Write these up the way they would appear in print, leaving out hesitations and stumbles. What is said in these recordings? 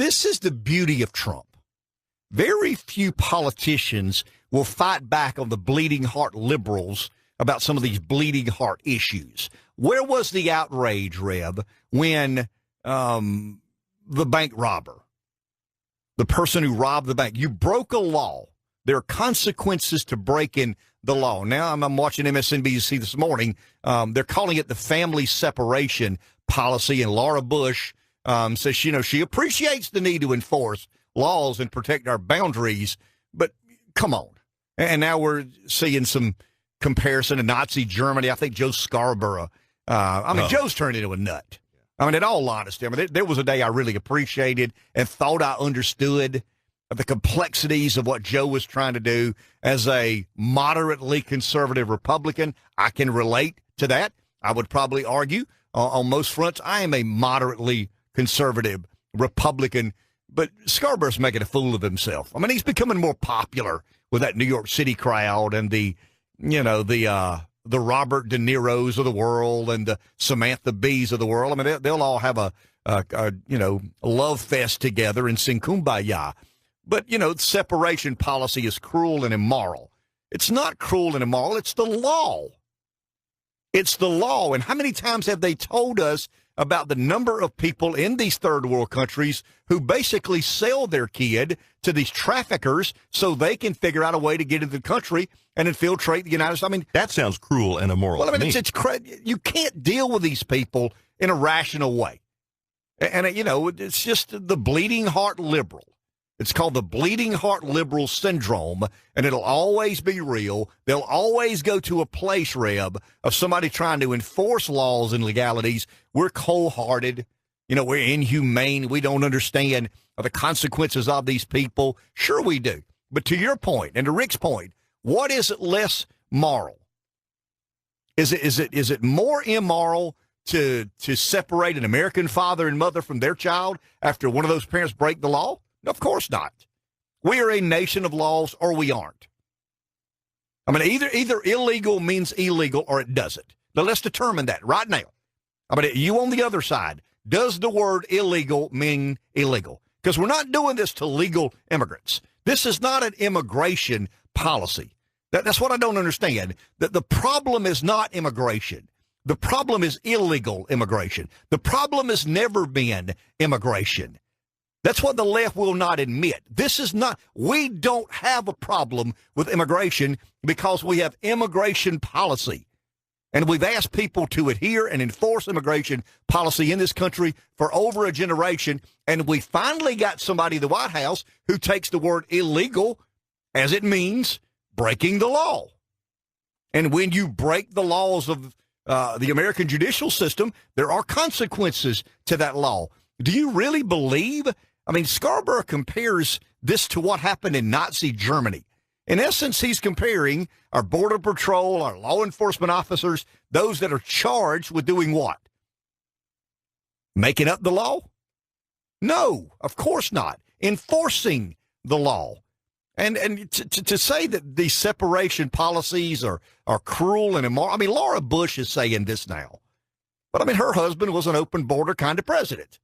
this is the beauty of Trump. Very few politicians will fight back on the bleeding heart liberals about some of these bleeding heart issues. Where was the outrage, Reb, when the bank robber, the person who robbed the bank, you broke a law. There are consequences to breaking the law. Now I'm watching MSNBC this morning. They're calling it the family separation policy, and Laura Bush says, she appreciates the need to enforce laws and protect our boundaries, but come on. And now we're seeing some comparison to Nazi Germany. I think Joe Scarborough. Joe's turned into a nut. In all honesty, there was a day I really appreciated and thought I understood the complexities of what Joe was trying to do as a moderately conservative Republican. I can relate to that. I would probably argue on most fronts I am a moderately conservative Republican, but Scarborough's making a fool of himself. He's becoming more popular with that New York City crowd and the Robert De Niro's of the world and the Samantha Bees of the world. They'll all have a love fest together and sing Kumbaya. But, separation policy is cruel and immoral. It's not cruel and immoral. It's the law. It's the law. And how many times have they told us about the number of people in these third world countries who basically sell their kid to these traffickers so they can figure out a way to get into the country and infiltrate the United States? That sounds cruel and immoral. Well, you can't deal with these people in a rational way. And, it's just the bleeding heart liberal. It's called the bleeding heart liberal syndrome, and it'll always be real. They'll always go to a place, Reb, of somebody trying to enforce laws and legalities. We're cold-hearted. We're inhumane. We don't understand the consequences of these people. Sure we do. But to your point, and to Rick's point, what is it less moral? Is it more immoral to separate an American father and mother from their child after one of those parents break the law? Of course not. We are a nation of laws or we aren't. Either illegal means illegal or it doesn't. Now, let's determine that right now. You on the other side, does the word illegal mean illegal? Because we're not doing this to legal immigrants. This is not an immigration policy. That's what I don't understand. That the problem is not immigration. The problem is illegal immigration. The problem has never been immigration. That's what the left will not admit. We don't have a problem with immigration because we have immigration policy. And we've asked people to adhere and enforce immigration policy in this country for over a generation. And we finally got somebody in the White House who takes the word illegal as it means breaking the law. And when you break the laws of the American judicial system, there are consequences to that law. Do you really believe? Scarborough compares this to what happened in Nazi Germany. In essence, he's comparing our Border Patrol, our law enforcement officers, those that are charged with doing what? Making up the law? No, of course not. Enforcing the law. And to say that these separation policies are cruel and immoral, Laura Bush is saying this now. But, her husband was an open border kind of president.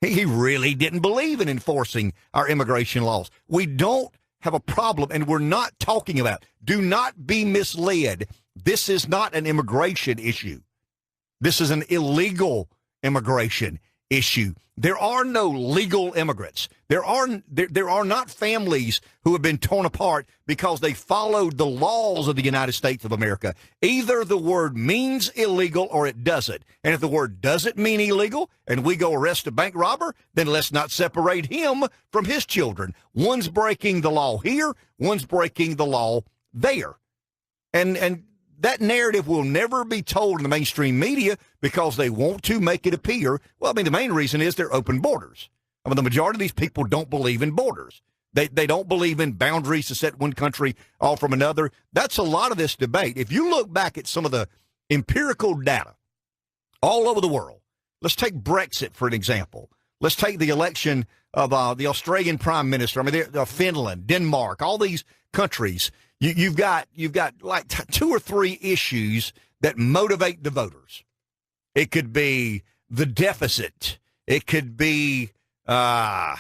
He really didn't believe in enforcing our immigration laws. We don't have a problem, and we're not talking about. Do not be misled. This is not an immigration issue. This is an illegal immigration issue. There are no legal immigrants. There are not families who have been torn apart because they followed the laws of the United States of America. Either the word means illegal or it doesn't. And if the word doesn't mean illegal and we go arrest a bank robber, then let's not separate him from his children. One's breaking the law here, one's breaking the law there. And that narrative will never be told in the mainstream media because they want to make it appear. Well, the main reason is they're open borders. The majority of these people don't believe in borders. They don't believe in boundaries to set one country off from another. That's a lot of this debate. If you look back at some of the empirical data all over the world, let's take Brexit for an example. Let's take the election of the Australian Prime Minister. Finland, Denmark, all these countries. You've got like two or three issues that motivate the voters. It could be the deficit. It could be the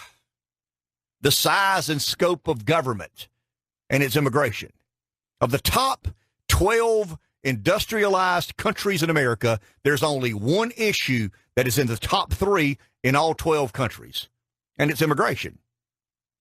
size and scope of government and its immigration. Of the top 12 industrialized countries in America, there's only one issue that is in the top 3 in all 12 countries, and it's immigration.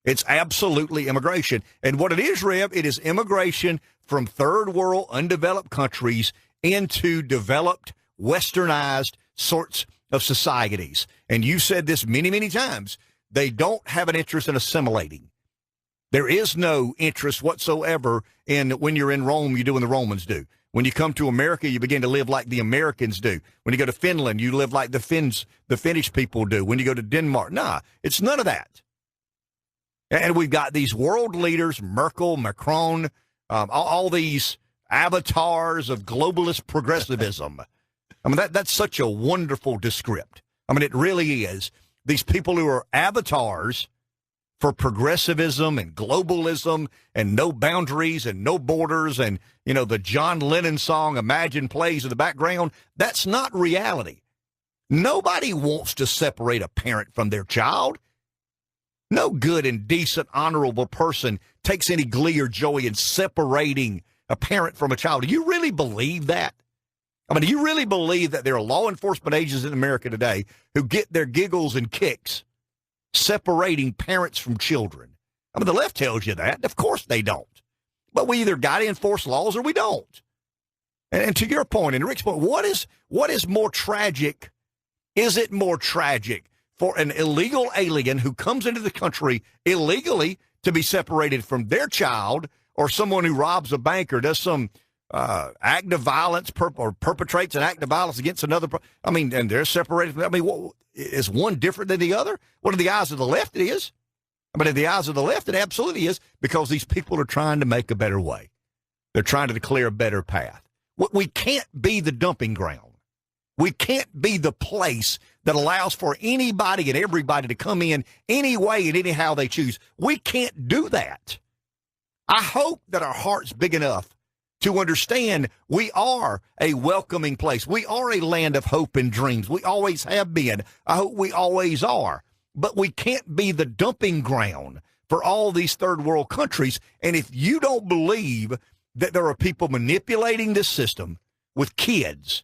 It's absolutely immigration. And what it is, Rev, it is immigration from third world undeveloped countries into developed, westernized sorts of societies. And you said this many, many times. They don't have an interest in assimilating. There is no interest whatsoever in when you're in Rome, you do what the Romans do. When you come to America, you begin to live like the Americans do. When you go to Finland, you live like the Finnish people do. When you go to Denmark, nah, it's none of that. And we've got these world leaders, Merkel, Macron, all these avatars of globalist progressivism. I mean, that's such a wonderful descript. I mean, it really is. These people who are avatars for progressivism and globalism and no boundaries and no borders and, you know, the John Lennon song, Imagine, plays in the background. That's not reality. Nobody wants to separate a parent from their child. No good and decent, honorable person takes any glee or joy in separating a parent from a child. Do you really believe that? I mean, do you really believe that there are law enforcement agents in America today who get their giggles and kicks separating parents from children? I mean, the left tells you that. Of course they don't. But we either got to enforce laws or we don't. And to your point, and Rick's point, what is more tragic? Is it more tragic for an illegal alien who comes into the country illegally to be separated from their child, or someone who robs a bank or does some act of violence or perpetrates an act of violence against another? I mean, and they're separated from, I mean, is one different than the other? Well, in the eyes of the left, it is. I mean, in the eyes of the left, it absolutely is, because these people are trying to make a better way. They're trying to declare a better path. We can't be the dumping ground. We can't be the place that allows for anybody and everybody to come in any way and anyhow they choose. We can't do that. I hope that our heart's big enough to understand we are a welcoming place. We are a land of hope and dreams. We always have been. I hope we always are. But we can't be the dumping ground for all these third world countries. And if you don't believe that there are people manipulating this system with kids,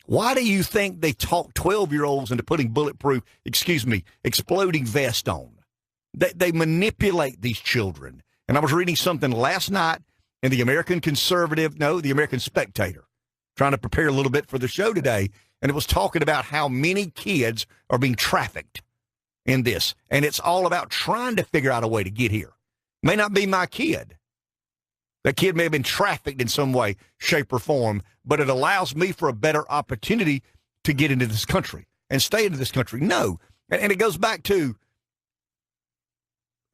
why do you think they talk 12-year-olds into putting exploding vest on? They manipulate these children. And I was reading something last night in the American Spectator, trying to prepare a little bit for the show today, and it was talking about how many kids are being trafficked in this. And it's all about trying to figure out a way to get here. May not be my kid. That kid may have been trafficked in some way, shape, or form, but it allows me for a better opportunity to get into this country and stay into this country. No. And it goes back to,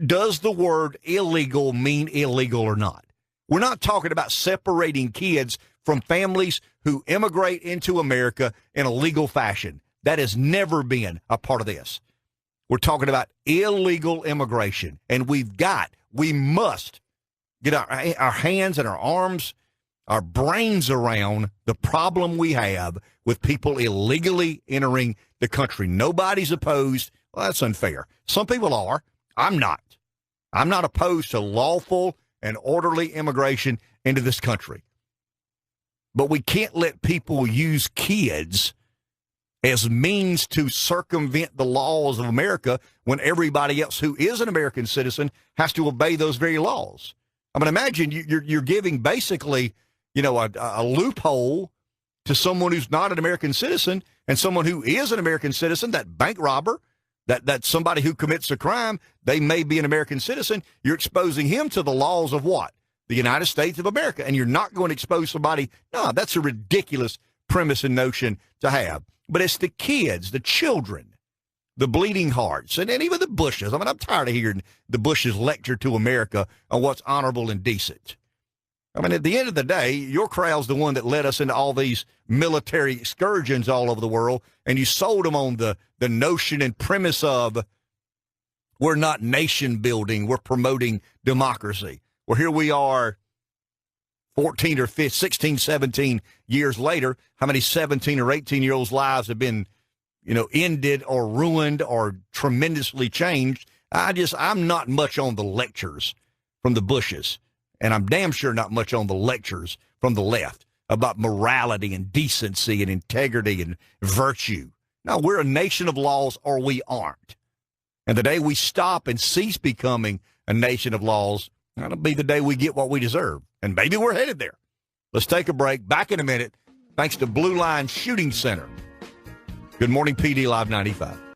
does the word illegal mean illegal or not? We're not talking about separating kids from families who immigrate into America in a legal fashion. That has never been a part of this. We're talking about illegal immigration, and we must get our hands and our arms, our brains around the problem we have with people illegally entering the country. Nobody's opposed. Well, that's unfair. Some people are. I'm not. I'm not opposed to lawful and orderly immigration into this country. But we can't let people use kids as means to circumvent the laws of America when everybody else who is an American citizen has to obey those very laws. I mean, imagine you're giving basically, a loophole to someone who's not an American citizen, and someone who is an American citizen, that bank robber, that somebody who commits a crime, they may be an American citizen. You're exposing him to the laws of what? The United States of America. And you're not going to expose somebody. No, that's a ridiculous premise and notion to have. But it's the kids, the children, the bleeding hearts, and even the Bushes. I mean, I'm tired of hearing the Bushes lecture to America on what's honorable and decent. I mean, at the end of the day, your crowd's the one that led us into all these military excursions all over the world, and you sold them on the notion and premise of we're not nation building, we're promoting democracy. Well, here we are 14 or 15, 16, 17 years later, how many 17 or 18-year-olds' lives have been, ended or ruined or tremendously changed. I'm not much on the lectures from the Bushes, and I'm damn sure not much on the lectures from the left about morality and decency and integrity and virtue. No, we're a nation of laws or we aren't. And the day we stop and cease becoming a nation of laws, that'll be the day we get what we deserve. And maybe we're headed there. Let's take a break. Back in a minute, thanks to Blue Line Shooting Center. Good morning, PD Live 95.